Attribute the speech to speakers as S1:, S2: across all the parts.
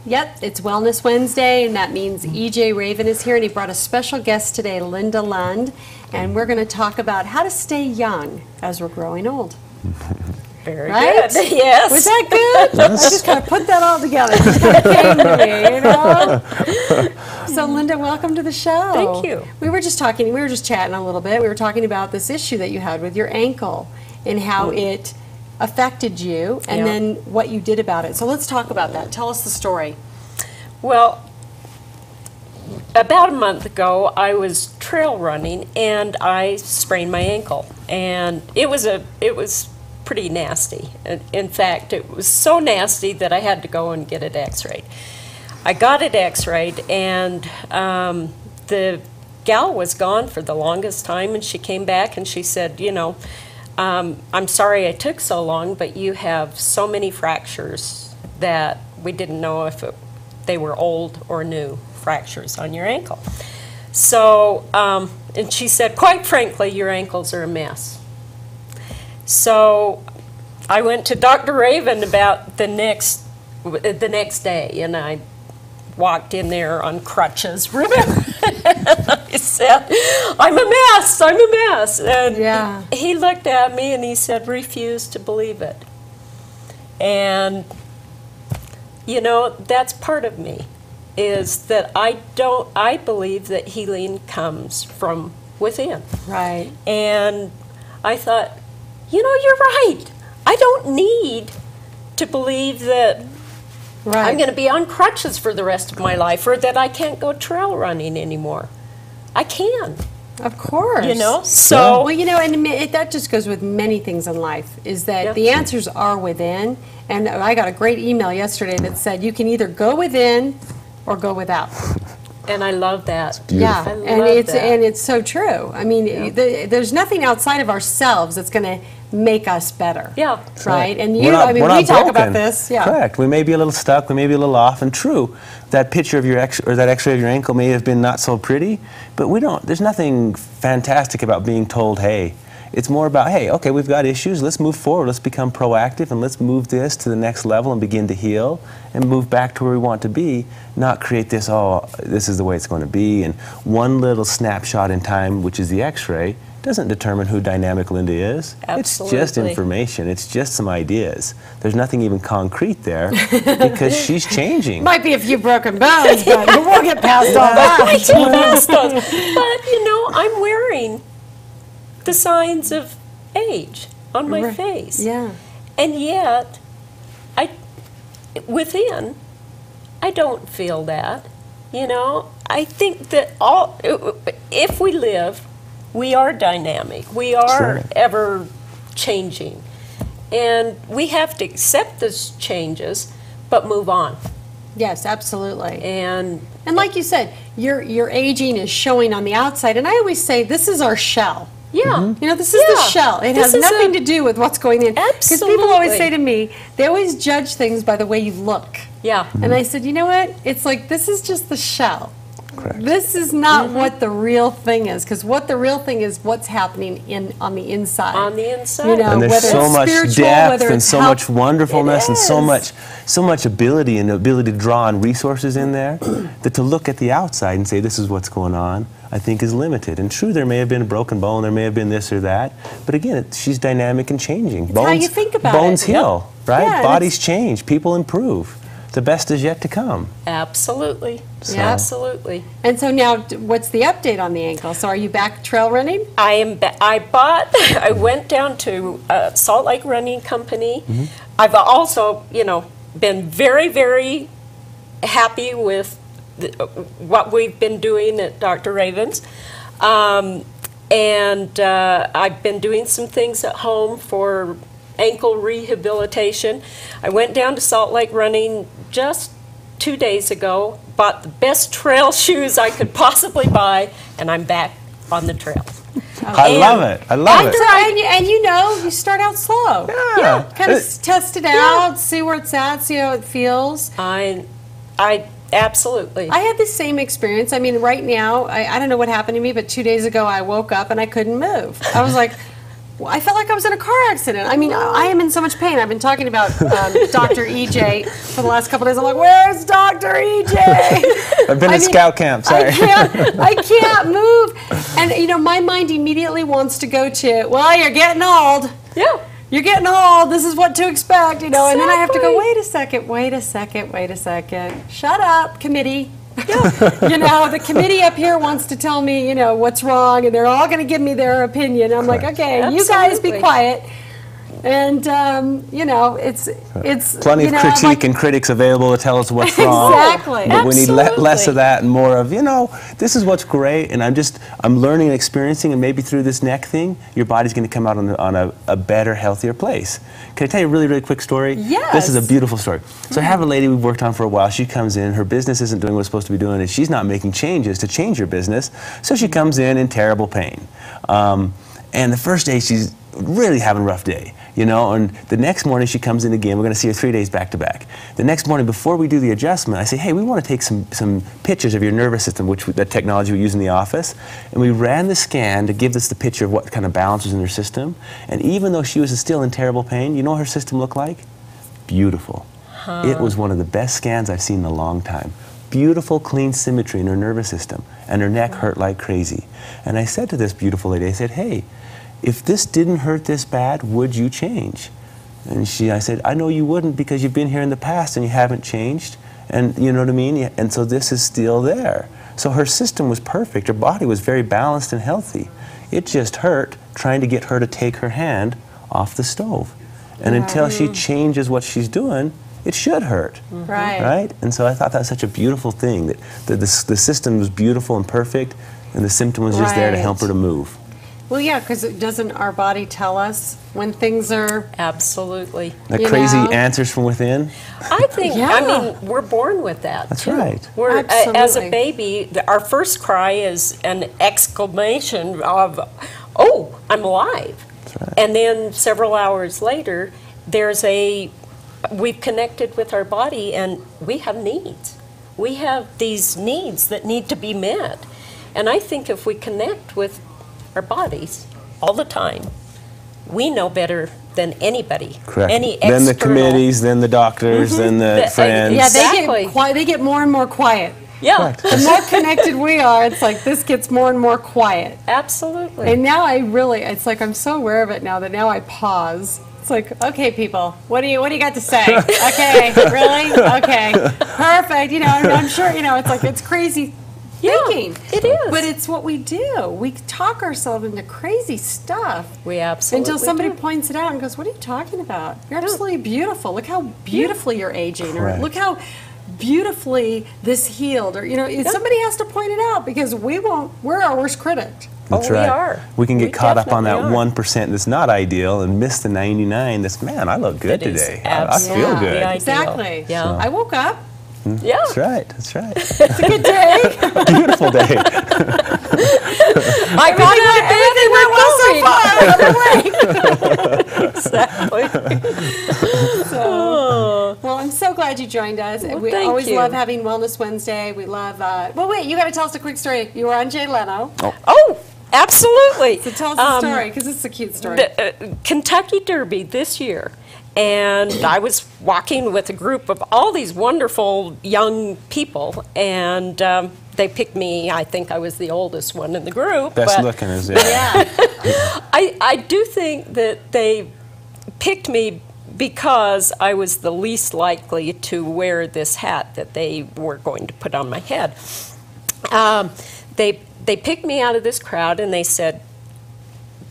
S1: Yep, it's Wellness Wednesday, and that means EJ Raven is here, and he brought a special guest today, Linda Lund, and we're going to talk about how to stay young as we're growing old.
S2: Very
S1: right?
S2: good. Yes.
S1: Was that good? I just kind of put that all together. It just kind of came to me, you know? So, Linda, welcome to the show.
S2: Thank you.
S1: We were just chatting a little bit. We were talking about this issue that you had with your ankle and how it affected you and then what you did about it. So let's talk about that. Tell us the story.
S2: Well, about a month ago, I was trail running and I sprained my ankle, and it was pretty nasty. In fact, it was so nasty that I had to go and get it x-rayed. I got it x-rayed, and the gal was gone for the longest time, and she came back and she said, you know, I'm sorry I took so long, but you have so many fractures that we didn't know if they were old or new fractures on your ankle. So, and she said, quite frankly, your ankles are a mess. So I went to Dr. Raven about the next day, and I walked in there on crutches, remember? I said, I'm a mess. And he looked at me and he said, refuse to believe it. And, you know, that's part of me, is that I believe that healing comes from within.
S1: Right.
S2: And I thought, you know, you're right. I don't need to believe that I'm going to be on crutches for the rest of my life, or that I can't go trail running anymore. I can.
S1: Of course.
S2: You know? So,
S1: well, you know, and that just goes with many things in life, is that the answers are within. And I got a great email yesterday that said you can either go within or go without.
S2: And I love that.
S1: Yeah, and it's so true. I mean, there's nothing outside of ourselves that's going to make us better.
S2: Yeah.
S1: Right? And you, I mean, we talk about this. Yeah.
S3: Correct. We may be a little stuck. We may be a little off. And true, that picture of your that X-ray of your ankle may have been not so pretty, but there's nothing fantastic about being told, hey. It's more about, hey, okay, we've got issues. Let's move forward. Let's become proactive, and let's move this to the next level and begin to heal and move back to where we want to be, not create this, oh, this is the way it's going to be. And one little snapshot in time, which is the X-ray, doesn't determine who dynamic Linda is.
S2: Absolutely.
S3: It's just information. It's just some ideas. There's nothing even concrete there because she's changing.
S1: Might be a few broken bones, but we'll get past all that.
S2: But, you know, I'm wearing the signs of age on my face.
S1: Yeah.
S2: And yet, within, I don't feel that. You know, I think that if we live, we are dynamic. We are ever changing. And we have to accept those changes, but move on.
S1: Yes, absolutely.
S2: And
S1: like you said, your aging is showing on the outside. And I always say, this is our shell.
S2: yeah.
S1: You know, this is the shell. It has nothing to do with what's going in. Because people always say to me, they always judge things by the way you look.
S2: Yeah.
S1: And I said, you know what? It's like, this is just the shell.
S3: Correct.
S1: This is not what the real thing is, because what the real thing is what's happening on the inside.
S2: On the inside.
S1: You know,
S3: and there's
S1: whether
S3: so
S1: it's
S3: much
S1: spiritual,
S3: depth
S1: whether
S3: and
S1: it's
S3: so
S1: health.
S3: much wonderfulness and
S1: It
S3: so much ability and ability to draw on resources in there that to look at the outside and say this is what's going on, I think is limited. And true, there may have been a broken bone, there may have been this or that, but again, she's dynamic and changing.
S1: It's how you think about
S3: bones
S1: it.
S3: heal, right?
S1: Yeah,
S3: Bodies change, people improve. The best is yet to come.
S2: Absolutely.
S3: So-
S2: Absolutely.
S1: And so now, what's the update on the ankle? So are you back trail running?
S2: I went down to Salt Lake Running Company. I've also, you know, been very, very happy with what we've been doing at Dr. Raven's. And I've been doing some things at home for ankle rehabilitation. I went down to Salt Lake Running just 2 days ago, bought the best trail shoes I could possibly buy, and I'm back on the trail.
S3: I love it. I love it.
S1: And you know, you start out slow.
S3: Yeah.
S1: Kind of test it out, see where it's at, see how it feels.
S2: I absolutely.
S1: I had the same experience. I mean, right now, I don't know what happened to me, but 2 days ago I woke up and I couldn't move. I was like, I felt like I was in a car accident. I mean, I am in so much pain. I've been talking about Dr. EJ for the last couple of days. I'm like, where's Dr. EJ?
S3: I've been at scout camp, sorry.
S1: I can't move. And, you know, my mind immediately wants to go to, well, you're getting old.
S2: Yeah.
S1: You're getting old. This is what to expect, you know. And then I have to go,
S2: Exactly.
S1: wait a second. Shut up, committee. You know, the committee up here wants to tell me, you know, what's wrong, and they're all going to give me their opinion. I'm like, okay, you guys be
S2: Absolutely.
S1: quiet. And, you know, it's
S3: Plenty
S1: you
S3: of
S1: know,
S3: critique
S1: like-
S3: and critics available to tell us what's wrong.
S1: Exactly.
S3: But we need less
S2: Absolutely.
S3: of that and more of, you know, this is what's great, and I'm learning and experiencing, and maybe through this neck thing, your body's going to come out on a better, healthier place. Can I tell you a really, really quick story?
S1: Yes.
S3: This is a beautiful story. So I have a lady we've worked on for a while. She comes in, her business isn't doing what it's supposed to be doing, and she's not making changes to change her business, so she comes in terrible pain. And the first day, she's really having a rough day, you know, and the next morning she comes in again. We're going to see her 3 days back to back. The next morning, before we do the adjustment, I say, hey, we want to take some pictures of your nervous system, the technology we use in the office. And we ran the scan to give us the picture of what kind of balance was in her system. And even though she was still in terrible pain, you know what her system looked like? Beautiful. It was one of the best scans I've seen in a long time. Beautiful, clean symmetry in her nervous system. And her neck hurt like crazy. And I said to this beautiful lady, I said, hey, if this didn't hurt this bad, would you change? And I said, I know you wouldn't because you've been here in the past and you haven't changed. And you know what I mean? And so this is still there. So her system was perfect. Her body was very balanced and healthy. It just hurt trying to get her to take her hand off the stove. And until she changes what she's doing, it should hurt.
S1: Right.
S3: Right? And so I thought that was such a beautiful thing, that the system was beautiful and perfect, and the symptom was just there to help her to move.
S1: Well, yeah, because doesn't our body tell us when things are...
S2: Absolutely.
S3: The
S1: You
S3: crazy
S1: know?
S3: answers from within.
S2: I think,
S1: Yeah.
S2: I mean, we're born with that.
S3: That's
S2: too.
S3: right.
S2: We're, as
S1: Absolutely.
S2: a baby, our first cry is an exclamation of, oh, I'm alive.
S3: That's right.
S2: And then several hours later, we've connected with our body and we have needs. We have these needs that need to be met. And I think if we connect with our bodies all the time, we know better than anybody.
S3: Correct.
S2: Any
S3: Then the
S2: external-
S3: committees, then the doctors, then the friends.
S1: Yeah,
S2: Exactly.
S1: they get more and more quiet.
S2: Yeah,
S3: Correct.
S1: The more connected we are, it's like this gets more and more quiet.
S2: absolutely.
S1: And now it's like I'm so aware of it now that now I pause. It's like, okay, people, what do you got to say? Okay, really? Okay, perfect. You know, and I'm sure, you know, it's like, it's crazy thinking.
S2: it is.
S1: But it's what we do. We talk ourselves into crazy stuff.
S2: We absolutely
S1: Until somebody
S2: do.
S1: points it out and goes, what are you talking about? You're absolutely beautiful. Look how beautifully you're aging. Or
S3: Correct.
S1: look how beautifully this healed. Or, you know, somebody has to point it out because we're our worst critic.
S3: That's
S2: we
S3: right.
S2: are.
S3: We can get
S2: We
S3: caught up on that
S2: definitely are.
S3: 1% that's not ideal and miss the 99 that's, man, I look good
S2: That is
S3: today. I feel
S2: absolutely
S3: good.
S2: ideal.
S1: Exactly.
S2: Yeah.
S1: I woke up.
S2: Yeah.
S3: That's right. That's right.
S1: It's a good day.
S3: Beautiful day.
S2: I
S1: Everything went well so far.
S2: Exactly.
S1: Well, I'm so glad you joined us.
S2: Well,
S1: We
S2: thank
S1: always
S2: you.
S1: love having Wellness Wednesday. We love, well, wait, you got to tell us a quick story. You were on Jay Leno.
S2: Oh, absolutely.
S1: So tell us the story, because it's a cute story.
S2: The Kentucky Derby this year, and I was walking with a group of all these wonderful young people, and they picked me. I think I was the oldest one in the group.
S3: Best
S2: but
S3: looking is
S1: Yeah.
S2: I do think that they picked me because I was the least likely to wear this hat that they were going to put on my head. They picked me out of this crowd and they said,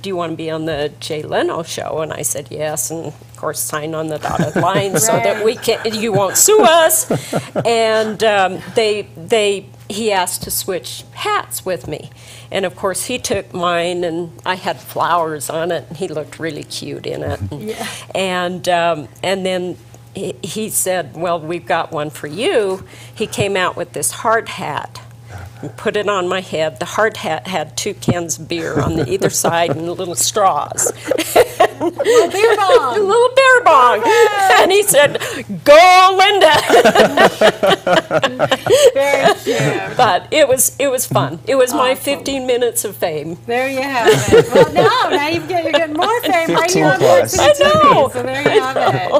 S2: do you want to be on the Jay Leno show? And I said yes, and of course sign on the dotted line so that you won't sue us. And he asked to switch hats with me. And of course he took mine and I had flowers on it and he looked really cute in it. And then he said, well, we've got one for you. He came out with this hard hat and put it on my head. The hard hat had 2 cans of beer on either side and little straws.
S1: Little beer
S2: A
S1: bong.
S2: little beer bong. And he said, "Go, Linda."
S1: Very cute.
S2: But it was fun. It was my
S1: Awesome.
S2: 15 minutes of fame.
S1: There you have it. Well, no, now you're getting more fame right
S3: 15
S1: here on
S3: plus.
S1: Parks and
S2: I know.
S1: TV, so there you have it.